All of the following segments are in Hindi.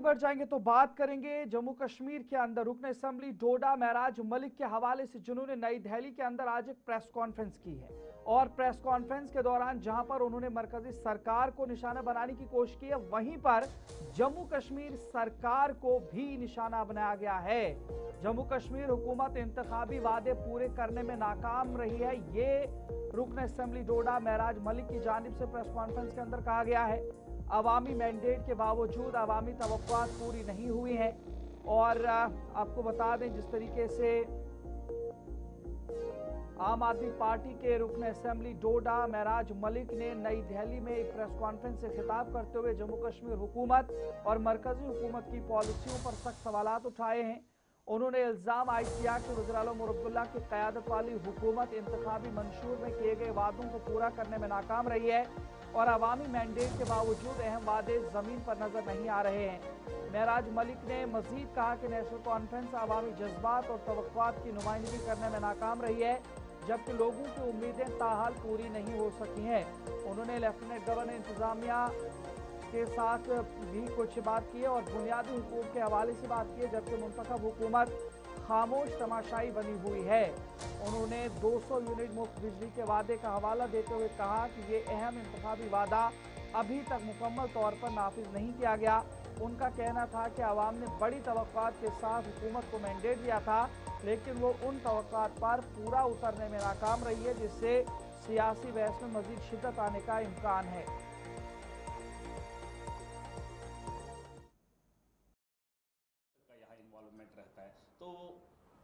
बढ़ जाएंगे तो बात करेंगे जम्मू कश्मीर के अंदर रुकन असेंबली डोडा महराज मलिक के हवाले से, जिन्होंने नई दिल्ली के अंदर आज एक प्रेस कॉन्फ्रेंस की है। और प्रेस कॉन्फ्रेंस के दौरान जहां पर उन्होंने मरकजी सरकार को निशाना बनाने की कोशिश की है, वहीं पर जम्मू कश्मीर सरकार को भी निशाना बनाया गया है। जम्मू कश्मीर हुकूमत इंतखाबी वादे पूरे करने में नाकाम रही है, ये रुकन असेंबली डोडा महराज मलिक की जानिब से प्रेस कॉन्फ्रेंस के अंदर कहा गया है। अवामी मैंडेट के बावजूद अवामी तवक्कुआत पूरी नहीं हुई हैं। और आपको बता दें, जिस तरीके से आम आदमी पार्टी के रुकन असेंबली डोडा महराज मलिक ने नई दिल्ली में एक प्रेस कॉन्फ्रेंस से खिताब करते हुए जम्मू कश्मीर हुकूमत और मरकजी हुकूमत की पॉलिसियों पर सख्त सवालात उठाए हैं। उन्होंने इल्जाम आयद किया कि वज़ीर आला मुरब्बुल्लाह की क़यादत वाली हुकूमत इंतखाबी मंशूर में किए गए वादों को पूरा करने में नाकाम रही है और अवामी मैंडेट के बावजूद अहम वादे जमीन पर नजर नहीं आ रहे हैं। महराज मलिक ने मजीद कहा कि नेशनल कॉन्फ्रेंस अवामी जज्बात और तवक्कुआत की नुमाइंदगी करने में नाकाम रही है, जबकि लोगों की उम्मीदें ताहाल पूरी नहीं हो सकी हैं। उन्होंने लेफ्टिनेंट गवर्नर इंतजामिया के साथ भी कुछ बात की है और बुनियादी हुकूक के हवाले से बात की है, जबकि मुंतखब हुकूमत खामोश तमाशाई बनी हुई है। उन्होंने 200 यूनिट मुफ्त बिजली के वादे का हवाला देते हुए कहा कि ये अहम इंतखाबी वादा अभी तक मुकम्मल तौर पर नाफिज नहीं किया गया। उनका कहना था कि अवाम ने बड़ी तवक्कुआत के साथ हुकूमत को मैंडेट दिया था, लेकिन वो उन तवक्कुआत पर पूरा उतरने में नाकाम रही है, जिससे सियासी बहस में मजीद शिद्दत आने का इम्कान है। इन्वॉल्वमेंट रहता है। तो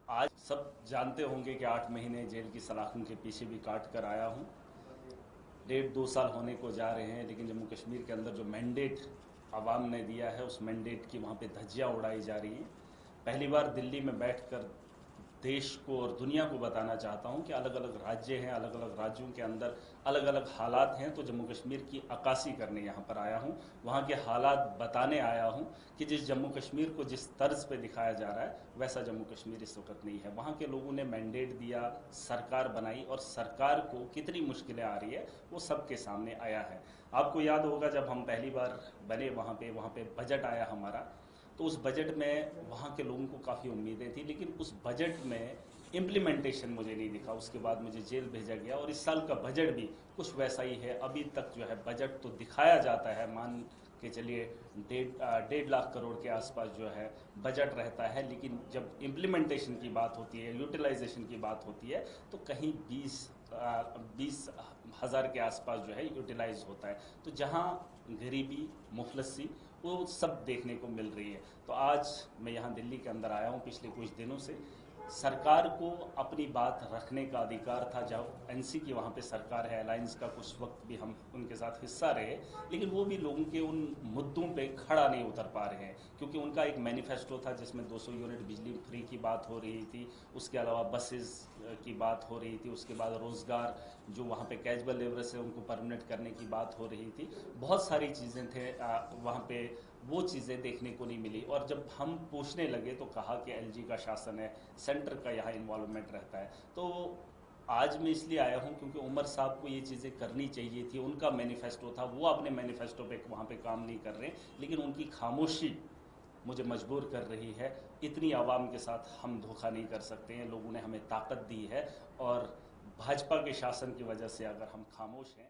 आज सब जानते होंगे कि 8 महीने जेल की सलाखों के पीछे भी काट कर आया हूँ। 1.5-2 साल होने को जा रहे हैं, लेकिन जम्मू कश्मीर के अंदर जो मैंडेट आवाम ने दिया है, उस मैंडेट की वहाँ पे धज्जियाँ उड़ाई जा रही हैं। पहली बार दिल्ली में बैठकर देश को और दुनिया को बताना चाहता हूं कि अलग अलग राज्य हैं, अलग अलग राज्यों के अंदर अलग अलग हालात हैं। तो जम्मू कश्मीर की अक्कासी करने यहाँ पर आया हूँ, वहाँ के हालात बताने आया हूँ कि जिस जम्मू कश्मीर को जिस तर्ज पे दिखाया जा रहा है, वैसा जम्मू कश्मीर इस वक्त नहीं है। वहाँ के लोगों ने मैंडेट दिया, सरकार बनाई और सरकार को कितनी मुश्किलें आ रही है वो सबके सामने आया है। आपको याद होगा जब हम पहली बार बने वहाँ पे बजट आया हमारा, तो उस बजट में वहाँ के लोगों को काफ़ी उम्मीदें थी, लेकिन उस बजट में इम्प्लीमेंटेशन मुझे नहीं दिखा। उसके बाद मुझे जेल भेजा गया और इस साल का बजट भी कुछ वैसा ही है। अभी तक जो है बजट तो दिखाया जाता है, मान के चलिए 1.5 लाख करोड़ के आसपास जो है बजट रहता है, लेकिन जब इम्प्लीमेंटेशन की बात होती है, यूटिलाइजेशन की बात होती है, तो कहीं 20 हज़ार के आसपास जो है यूटिलाइज होता है। तो जहाँ गरीबी, मुफलसी, वो सब देखने को मिल रही है। तो आज मैं यहाँ दिल्ली के अंदर आया हूँ पिछले कुछ दिनों से। सरकार को अपनी बात रखने का अधिकार था। जब एनसी की वहाँ पे सरकार है, अलायंस का कुछ वक्त भी हम उनके साथ हिस्सा रहे, लेकिन वो भी लोगों के उन मुद्दों पे खड़ा नहीं उतर पा रहे हैं, क्योंकि उनका एक मैनिफेस्टो था जिसमें 200 यूनिट बिजली फ्री की बात हो रही थी, उसके अलावा बसेस की बात हो रही थी, उसके बाद रोज़गार जो वहाँ पे कैजुअल लेबर से उनको परमानेंट करने की बात हो रही थी। बहुत सारी चीज़ें थे वहाँ पे, वो चीज़ें देखने को नहीं मिली। और जब हम पूछने लगे तो कहा कि एलजी का शासन है, सेंटर का यहाँ इन्वॉल्वमेंट रहता है। तो आज मैं इसलिए आया हूँ क्योंकि उमर साहब को ये चीज़ें करनी चाहिए थी, उनका मैनिफेस्टो था, वो अपने मैनिफेस्टो पे वहाँ पे काम नहीं कर रहे, लेकिन उनकी खामोशी मुझे मजबूर कर रही है। इतनी आवाम के साथ हम धोखा नहीं कर सकते हैं, लोगों ने हमें ताकत दी है और भाजपा के शासन की वजह से अगर हम खामोश हैं